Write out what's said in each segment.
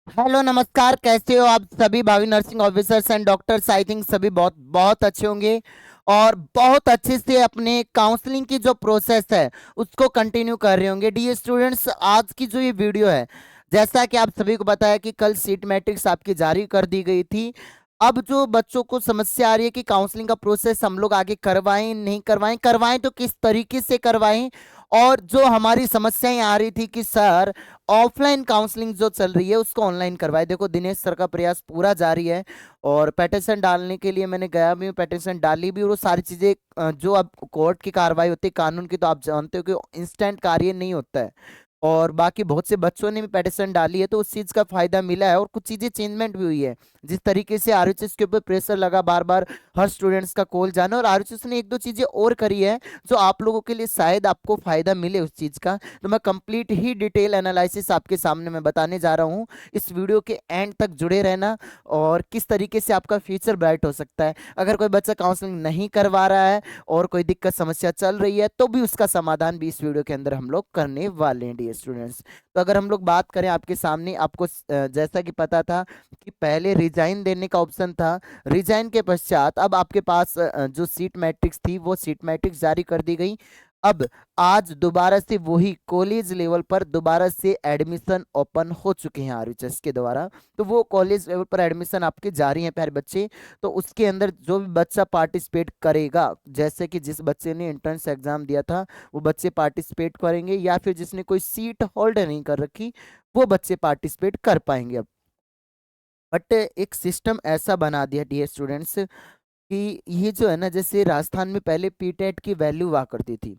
Hello नमस्कार, कैसे हो आप सभी भावी nursing officers and doctors. I think सभी बहुत बहुत अच्छे होंगे और बहुत अच्छे से अपने काउंसलिंग की जो प्रोसेस है उसको कंटिन्यू कर रहे होंगे। डियर स्टूडेंट्स, आज की जो ये वीडियो है, जैसा कि आप सभी को पता है कि कल सीट मैट्रिक्स आपकी जारी कर दी गई थी। अब जो बच्चों को समस्या आ रही है कि काउंसलिंग का प्रोसेस हम लोग आगे करवाएं नहीं करवाएं, करवाएं तो किस तरीके से करवाएं। और जो हमारी समस्याएं आ रही थी कि सर ऑफलाइन काउंसलिंग जो चल रही है उसको ऑनलाइन करवाए, देखो दिनेश सर का प्रयास पूरा जारी है। और पेटिशन डालने के लिए मैंने गया भी हूँ, पेटिशन डाली भी, और वो सारी चीजें जो अब कोर्ट की कार्रवाई होती है कानून की, तो आप जानते हो कि इंस्टेंट कार्य नहीं होता है। और बाकी बहुत से बच्चों ने भी पेटिशन डाली है तो उस चीज का फायदा मिला है और कुछ चीजें चेंजमेंट भी हुई है। जिस तरीके से आरएचएस के ऊपर प्रेशर लगा बार बार हर स्टूडेंट्स का कॉल जाना, और आरएचएस ने एक दो चीजें और करी है जो आप लोगों के लिए शायद आपको फायदा मिले उस चीज का। तो मैं कंप्लीट ही डिटेल एनालिसिस आपके सामने मैं बताने जा रहा हूँ। इस वीडियो के एंड तक जुड़े रहना और किस तरीके से आपका फ्यूचर ब्राइट हो सकता है। अगर कोई बच्चा काउंसलिंग नहीं करवा रहा है और कोई दिक्कत समस्या चल रही है तो भी उसका समाधान भी इस वीडियो के अंदर हम लोग करने वाले हैं डियर स्टूडेंट्स। तो अगर हम लोग बात करें आपके सामने, आपको जैसा कि पता था कि पहले रिजाइन देने का ऑप्शन था। रिजाइन के पश्चात अब आपके पास जो सीट मैट्रिक्स थी वो सीट मैट्रिक्स जारी कर दी गई। अब आज दोबारा से वही कॉलेज लेवल पर दोबारा से एडमिशन ओपन हो चुके हैं आरएचएस के द्वारा। तो वो कॉलेज लेवल पर एडमिशन आपके जारी हैं प्यारे बच्चे। तो उसके अंदर जो भी बच्चा पार्टिसिपेट करेगा, जैसे कि जिस बच्चे ने एंट्रेंस एग्जाम दिया था वो बच्चे पार्टिसिपेट करेंगे, या फिर जिसने कोई सीट होल्ड नहीं कर रखी वो बच्चे पार्टिसिपेट कर पाएंगे अब। बट एक सिस्टम ऐसा बना दिया डियर स्टूडेंट्स कि ये जो है ना, जैसे राजस्थान में पहले पीटेट की वैल्यू हुआ करती थी,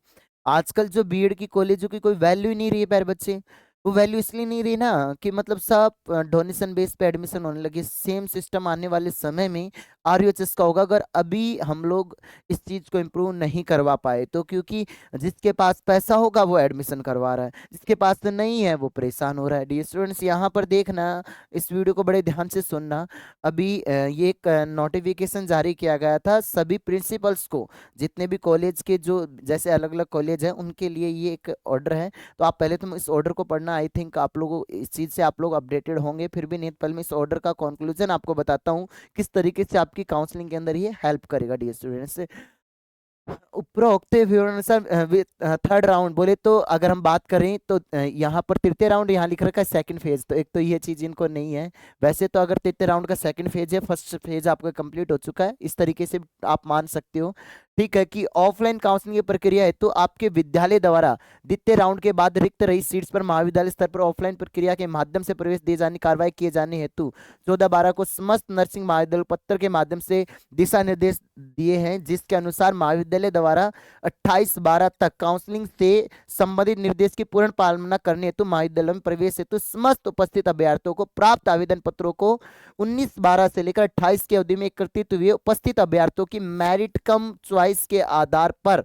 आजकल जो बीएड की कॉलेजों की कोई वैल्यू ही नहीं रही है प्यारे बच्चे। वो वैल्यू इसलिए नहीं रही ना कि मतलब सब डोनेशन बेस पे एडमिशन होने लगे। सेम सिस्टम आने वाले समय में आरयूएचएस का होगा, अगर अभी हम लोग इस चीज को इम्प्रूव नहीं करवा पाए तो। क्योंकि जिसके पास पैसा होगा वो एडमिशन करवा रहा है, जिसके पास नहीं है वो परेशान हो रहा है। डी स्टूडेंट्स, यहाँ पर देखना, इस वीडियो को बड़े ध्यान से सुनना। अभी ये एक नोटिफिकेशन जारी किया गया था सभी प्रिंसिपल्स को, जितने भी कॉलेज के जो जैसे अलग अलग कॉलेज हैं उनके लिए ये एक ऑर्डर है। तो आप पहले तुम इस ऑर्डर को पढ़ना, आई थिंक आप लोगों इस चीज़ से आप लोग अपडेटेड होंगे। फिर भी नहीं तो पहले मैं इस ऑर्डर का कंक्लूजन आपको बताता हूँ किस तरीके से आपकी काउंसलिंग के अंदर ये हेल्प करेगा डियर स्टूडेंट्स। उपरोक्त विवरण थर्ड राउंड बोले तो अगर हम बात करें तो यहाँ पर तृतीय राउंड यहाँ लिख रखा है सेकंड फेज, तो एक तो ये चीज इनको नहीं है। वैसे तो अगर तृतीय राउंड का सेकंड फेज है, फर्स्ट फेज आपका कंप्लीट हो चुका है, इस तरीके से आप मान सकते हो। ठीक है कि ऑफलाइन काउंसलिंग की प्रक्रिया है तो आपके विद्यालय द्वारा द्वितीय राउंड के बाद रिक्त रही सीट्स पर महाविद्यालय स्तर पर ऑफलाइन प्रक्रिया के माध्यम से प्रवेश दिए जाने कार्रवाई किए जाने हेतु 14/12 को समस्त नर्सिंग महाविद्यालय पत्र के माध्यम से दिशा निर्देश दिए हैं, जिसके अनुसार महाविद्यालय द्वारा 28/12 तक काउंसलिंग से संबंधित निर्देश की पूर्ण पालना करने हेतु महाविद्यालय में प्रवेश हेतु समस्त उपस्थित अभ्यर्थियों को प्राप्त आवेदन पत्रों को 19/12 से लेकर 28 की अवधि में एकत्रित हुए उपस्थित अभ्यर्थियों की मेरिट कम चॉइस के आधार पर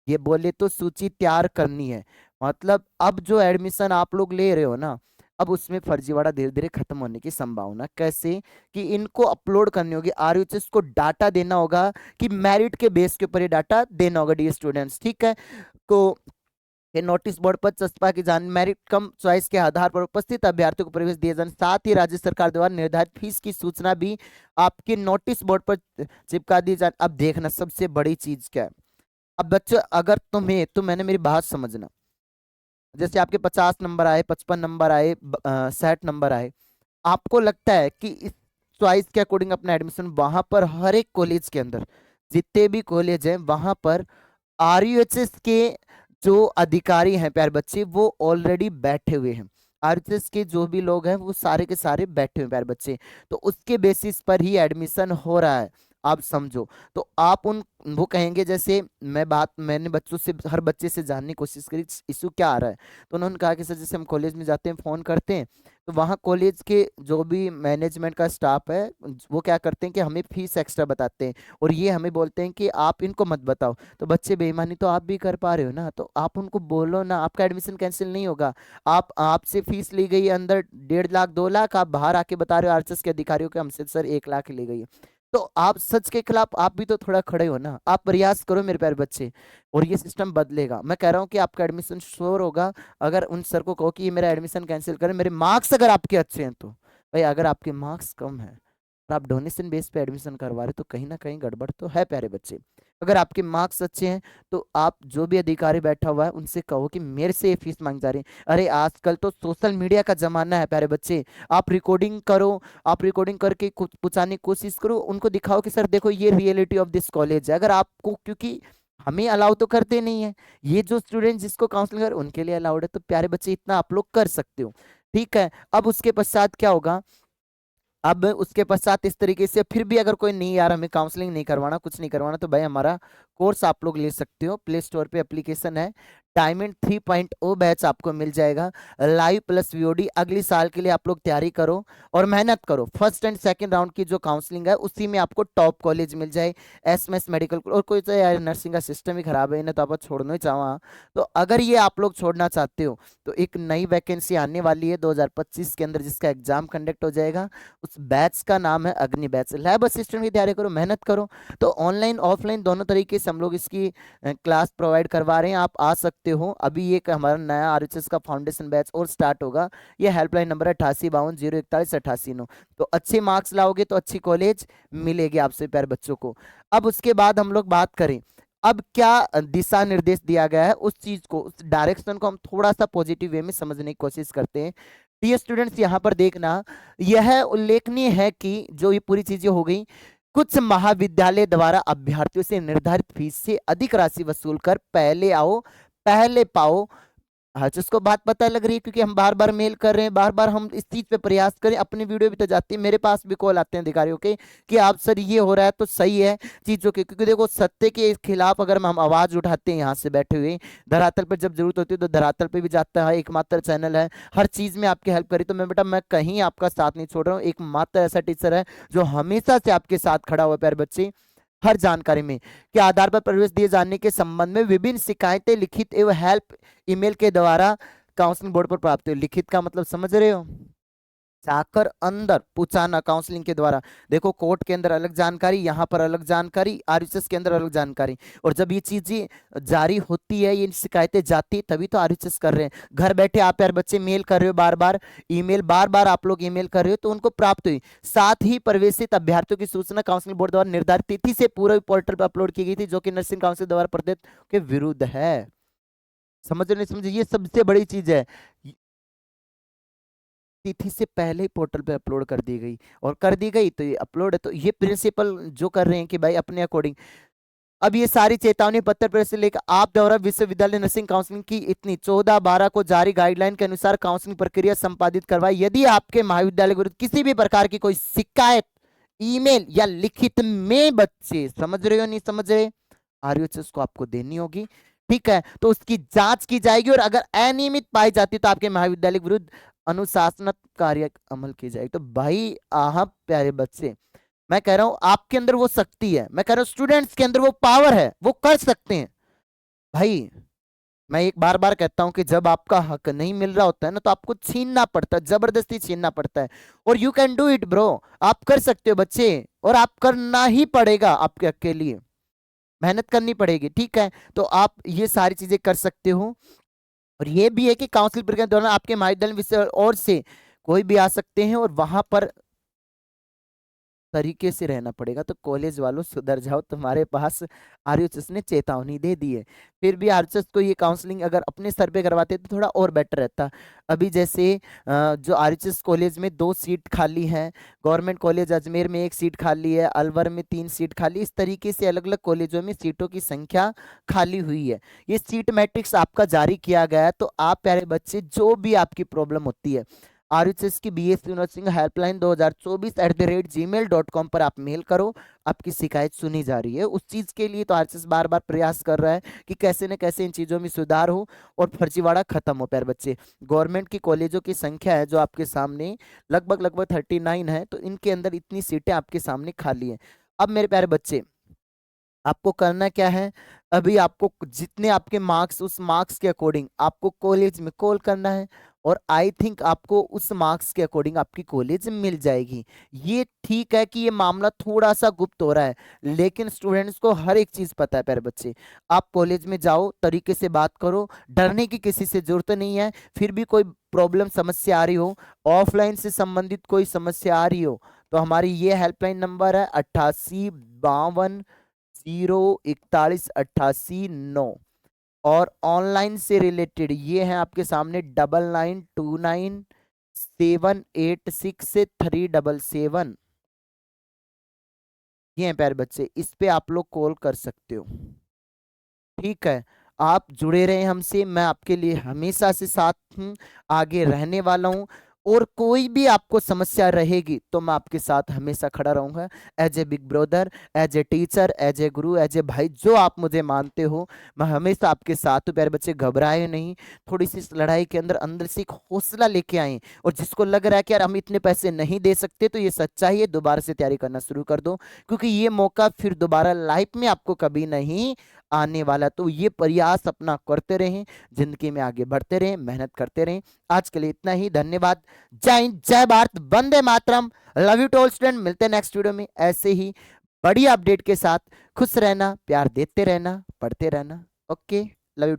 ये बोले तो सूची तैयार करनी है। मतलब अब जो एडमिशन आप लोग ले रहे हो ना, अब उसमें फर्जीवाड़ा धीरे धीरे खत्म होने की संभावना। कैसे कि इनको अपलोड करनी होगी, आरयूएचएस को डाटा देना होगा कि मेरिट के बेस के ऊपर ये डाटा देना होगा डी स्टूडेंट्स। ठीक है, तो ये नोटिस बोर्ड पर चस्पा की जान मेरिट कम चॉइस के आधार पर उपस्थित अभ्यर्थियों को प्रवेश दिए जाने, साथ ही राज्य सरकार द्वारा निर्धारित फीस की सूचना भी आपके नोटिस बोर्ड पर चिपका दी जाए। अब देखना सबसे बड़ी चीज क्या है। अब बच्चों, अगर तुम्हें, तो मैंने मेरी बात समझना, जैसे आपके 50 नंबर आए, 55 नंबर आए, 60 नंबर आए, आपको लगता है कि इस चॉइस के अकॉर्डिंग अपना एडमिशन वहां पर हर एक कॉलेज के अंदर जितने भी कॉलेज हैं वहां पर आरयूएचएस के जो अधिकारी हैं प्यारे बच्चे वो ऑलरेडी बैठे हुए हैं। आरयूएचएस के जो भी लोग हैं वो सारे के सारे बैठे हुए हैं प्यारे बच्चे, तो उसके बेसिस पर ही एडमिशन हो रहा है। आप समझो, तो आप उन वो कहेंगे, जैसे मैंने बच्चों से, हर बच्चे से जानने की कोशिश करी इशू क्या आ रहा है। तो उन्होंने कहा कि सर जैसे हम कॉलेज में जाते हैं फोन करते हैं तो वहाँ कॉलेज के जो भी मैनेजमेंट का स्टाफ है वो क्या करते हैं कि हमें फीस एक्स्ट्रा बताते हैं और ये हमें बोलते हैं कि आप इनको मत बताओ। तो बच्चे बेईमानी तो आप भी कर पा रहे हो ना, तो आप उनको बोलो ना, आपका एडमिशन कैंसिल नहीं होगा। आप आपसे फीस ली गई है अंदर 1.5 लाख 2 लाख, आप बाहर आके बता रहे हो आरएसएस के अधिकारियों के हमसे सर 1 लाख ली गई है। तो आप सच के खिलाफ आप भी तो थोड़ा खड़े हो ना, आप प्रयास करो मेरे प्यारे बच्चे, और ये सिस्टम बदलेगा। मैं कह रहा हूँ कि आपका एडमिशन श्योर होगा। अगर उन सर को कहो कि ये मेरा एडमिशन कैंसिल करें, मेरे मार्क्स अगर आपके अच्छे हैं तो भाई अगर आपके मार्क्स कम है और आप डोनेशन बेस पे एडमिशन करवा रहे हो तो कहीं ना कहीं गड़बड़ तो है प्यारे बच्चे। अगर आपके मार्क्स अच्छे हैं तो आप जो भी अधिकारी बैठा हुआ है उनसे कहो कि मेरे से ये फीस मांग जा रही है। अरे आजकल तो सोशल मीडिया का जमाना है प्यारे बच्चे, आप रिकॉर्डिंग करो, आप रिकॉर्डिंग करके कुछ पूछाने की कोशिश करो, उनको दिखाओ कि सर देखो ये रियलिटी ऑफ दिस कॉलेज है। अगर आपको, क्योंकि हमें अलाउ तो करते नहीं है, ये जो स्टूडेंट जिसको काउंसलिंग कर उनके लिए अलाउड है, तो प्यारे बच्चे इतना आप लोग कर सकते हो। ठीक है, अब उसके पश्चात क्या होगा, अब उसके पश्चात इस तरीके से फिर भी अगर कोई नहीं यार हमें काउंसलिंग नहीं करवाना, कुछ नहीं करवाना, तो भाई हमारा कोर्स आप लोग ले सकते हो। प्ले स्टोर पे एप्लीकेशन है, डायमंड 3.0 बैच आपको मिल जाएगा, लाइव प्लस वीओडी। अगली साल के लिए आप लोग तैयारी करो और मेहनत करो। फर्स्ट एंड सेकंड राउंड की जो काउंसलिंग है उसी में आपको टॉप कॉलेज मिल जाए, एसएमएस मेडिकल। और कोई तो यार नर्सिंग का सिस्टम ही खराब है, इन्हें तो आप छोड़ना ही चाहो। तो अगर ये आप लोग छोड़ना चाहते हो तो एक नई वैकेंसी आने वाली है 2025 के अंदर, जिसका एग्जाम कंडक्ट हो जाएगा। उस बैच का नाम है अग्नि बैच। लैब असिस्टेंट की तैयारी करो, मेहनत करो। तो ऑनलाइन ऑफलाइन दोनों तरीके से हम लोग इसकी क्लास प्रोवाइड करवा रहे हैं, आप आ सकते हो। अभी ये हमारा नया आरएचएस का फाउंडेशन बैच और स्टार्ट होगा। ये हेल्पलाइन नंबर है 8852 041 88 9। तो अच्छे मार्क्स लाओगे तो अच्छी कॉलेज मिलेगी आपसे प्यारे बच्चों को। अब उसके बाद हम लोग बात करें, अब क्या दिशा निर्देश दिया गया है उस चीज को, उस डायरेक्शन को हम थोड़ा सा पॉजिटिव वे में समझने की कोशिश करते हैं। डियर स्टूडेंट्स यहाँ पर देखना, यह उल्लेखनीय है कि जो ये पूरी चीजें हो गई, कुछ महाविद्यालय द्वारा अभ्यर्थियों से निर्धारित फीस से अधिक राशि वसूल कर पहले आओ पहले पाओ। हाँ जिसको बात पता लग रही है, क्योंकि हम बार बार मेल कर रहे हैं, बार बार हम इस चीज पे प्रयास करें। अपनी वीडियो भी तो जाती है, मेरे पास भी कॉल आते हैं अधिकारियों के कि आप सर ये हो रहा है तो सही है चीजों के, क्योंकि देखो सत्य के खिलाफ अगर हम आवाज उठाते हैं यहाँ से बैठे हुए, धरातल पर जब जरूरत होती है तो धरातल पे भी जाता है, एकमात्र चैनल है हर चीज में आपकी हेल्प करी। तो मैं बेटा मैं कहीं आपका साथ नहीं छोड़ रहा हूँ, एकमात्र ऐसा टीचर है जो हमेशा से आपके साथ खड़ा हुआ है प्यारे बच्चे। हर जानकारी में के आधार पर प्रवेश दिए जाने के संबंध में विभिन्न शिकायतें लिखित एवं हेल्प ईमेल के द्वारा काउंसलिंग बोर्ड पर प्राप्त हुई। लिखित का मतलब समझ रहे हो, जाकर अंदर पूछाना काउंसलिंग के द्वारा। देखो कोर्ट के अंदर अलग जानकारी, यहाँ पर अलग जानकारी, आरएचएस के अंदर अलग जानकारी। और जब ये चीजें जारी होती है, ये शिकायतें जाती है, तभी तो आरएचएस कर रहे हैं। घर बैठे आप यार बच्चे मेल कर रहे हो, बार बार ईमेल, बार बार आप लोग ईमेल कर रहे हो तो उनको प्राप्त हुई। साथ ही प्रवेशित अभ्यर्थियों की सूचना काउंसलिंग बोर्ड द्वारा निर्धारित तिथि से पूर्व पोर्टल पर अपलोड की गई थी, जो कि नर्सिंग काउंसिल द्वारा प्रदत्त के विरुद्ध है। समझ रहे नहीं समझे, ये सबसे बड़ी चीज है। तिथि से पहले ही पोर्टल पे अपलोड कर दी गई, और कर दी गई तो ये अपलोड है। तो ये प्रिंसिपल जो कर रहे हैं कि भाई अपने अकॉर्डिंग। अब ये सारी चेतावनी पत्र पर से लेकर आप द्वारा विश्वविद्यालय नर्सिंग काउंसलिंग की इतनी 14/12 को जारी गाइडलाइन के अनुसार काउंसलिंग प्रक्रिया संपादित करवाई। यदि आपके महाविद्यालय के विरुद्ध किसी भी प्रकार की कोई शिकायत ईमेल या लिखित में, बच्चे समझ रहे हो नहीं समझ रहे, आरयूएचएस को आपको देनी होगी। ठीक है, तो उसकी जांच की जाएगी और अगर अनियमित पाई जाती है तो आपके महाविद्यालय के विरुद्ध अनुशासनात्मक कार्य अमल की जाएगी। तो भाई आप प्यारे बच्चे, मैं कह रहा हूं आपके अंदर वो शक्ति है, मैं कह रहा हूं स्टूडेंट्स के अंदर वो पावर है, वो कर सकते हैं। भाई मैं एक बार बार कहता हूं कि जब आपका हक नहीं मिल रहा होता है ना तो आपको छीनना पड़ता है, जबरदस्ती छीनना पड़ता है। और you can do it bro, आप कर सकते हो बच्चे, और आप करना ही पड़ेगा, आपके हक के लिए मेहनत करनी पड़ेगी। ठीक है, तो आप ये सारी चीजें कर सकते हो। और ये भी है कि काउंसिल प्रक्रिया के दौरान आपके महाविद्यालय विषय और से कोई भी आ सकते हैं और वहां पर तरीके से रहना पड़ेगा। तो कॉलेज वालों सुधर जाओ, तुम्हारे पास आरयूएचएस ने चेतावनी दे दी है। फिर भी आरयूएचएस को ये काउंसलिंग अगर अपने सर पे करवाते तो थोड़ा और बेटर रहता। अभी जैसे जो आरयूएचएस कॉलेज में 2 सीट खाली हैं, गवर्नमेंट कॉलेज अजमेर में 1 सीट खाली है, अलवर में 3 सीट खाली, इस तरीके से अलग अलग कॉलेजों में सीटों की संख्या खाली हुई है। ये सीट मैट्रिक्स आपका जारी किया गया है। तो आप प्यारे बच्चे जो भी आपकी प्रॉब्लम होती है, आरएचएस की बीएससी नर्सिंग हेल्पलाइन 2024@gmail.com पर आप मेल करो, आपकी शिकायत सुनी जा रही है। उस चीज के लिए तो आरएचएस बार बार प्रयास कर रहा है कि कैसे न कैसे इन चीजों में सुधार हो और फर्जीवाड़ा खत्म हो। प्यारे बच्चे, गवर्नमेंट की कॉलेजों की संख्या है जो आपके सामने लगभग लगभग 39 है, तो इनके अंदर इतनी सीटें आपके सामने खाली हैं। अब मेरे प्यारे बच्चे, आपको करना क्या है, अभी आपको जितने आपके मार्क्स, उस मार्क्स के अकॉर्डिंग आपको कॉलेज में कॉल करना है। और आई थिंक आपको उस मार्क्स के अकॉर्डिंग आपकी कॉलेज मिल जाएगी। ये ठीक है कि ये मामला थोड़ा सा गुप्त हो रहा है, लेकिन स्टूडेंट्स को हर एक चीज पता है प्यारे बच्चे। आप कॉलेज में जाओ, तरीके से बात करो, डरने की किसी से जरूरत नहीं है। फिर भी कोई प्रॉब्लम समस्या आ रही हो, ऑफलाइन से संबंधित कोई समस्या आ रही हो, तो हमारी ये हेल्पलाइन नंबर है 88 52 0 41 88 9। और ऑनलाइन से रिलेटेड ये है आपके सामने 9929 786 377। ये है प्यारे बच्चे, इस पे आप लोग कॉल कर सकते हो। ठीक है, आप जुड़े रहे हमसे, मैं आपके लिए हमेशा से साथ हूँ, आगे रहने वाला हूँ। और कोई भी आपको समस्या रहेगी तो मैं आपके साथ हमेशा खड़ा रहूंगा, as a big brother, as a teacher, as a guru, as ए भाई, जो आप मुझे मानते हो, मैं हमेशा आपके साथ हूँ। प्यारे बच्चे, घबराए नहीं। थोड़ी सी इस लड़ाई के अंदर अंदर से एक हौसला लेके आए, और जिसको लग रहा है कि यार हम इतने पैसे नहीं दे सकते, तो ये सच्चाई है, दोबारा से तैयारी करना शुरू कर दो, क्योंकि ये मौका फिर दोबारा लाइफ में आपको कभी नहीं आने वाला। तो ये प्रयास अपना करते रहें, जिंदगी में आगे बढ़ते रहें, मेहनत करते रहें। आज के लिए इतना ही, धन्यवाद। Jai Hind, Jai Bharat, Vande Mataram. Love you to all student, मिलते हैं नेक्स्ट वीडियो में ऐसे ही बढ़िया अपडेट के साथ। खुश रहना, प्यार देते रहना, पढ़ते रहना। Okay, love you.